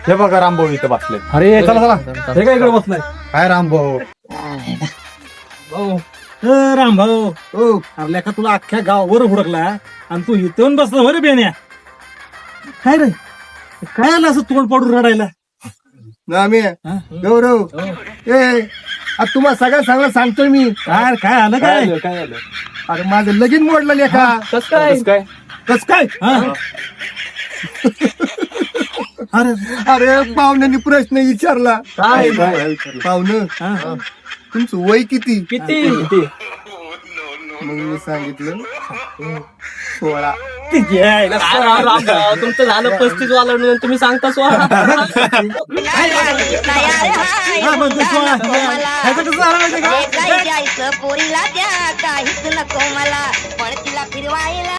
हे बघा रामभाऊ इथे बसले. अरे चला चला, हे काय इकडे बसलाय? काय रामभाऊ? रामभाऊ, अरे लेका तुला अख्ख्या गावावर हुडकला आणि तू इथे येऊन बसला बरे बेण्या. काय रे, काय आलं असं तोंड पडून रडायला? आम्ही गौरव आता तुम्हाला सगळं सगळं सांगतोय मी. काय काय आलं काय? काय आलं? अरे माझं लगीन मोडलं लेखा. कस काय? कस काय? अरे अरे पाहुण्यांनी प्रश्न विचारला. काय? पाहुणं तुमचं वय किती? किती? मग मी सांगितलं 16. तुमचं झालं 35 वाला, तुम्ही सांगता पोरीला त्या काहीच नको मला पण तिला फिरवायला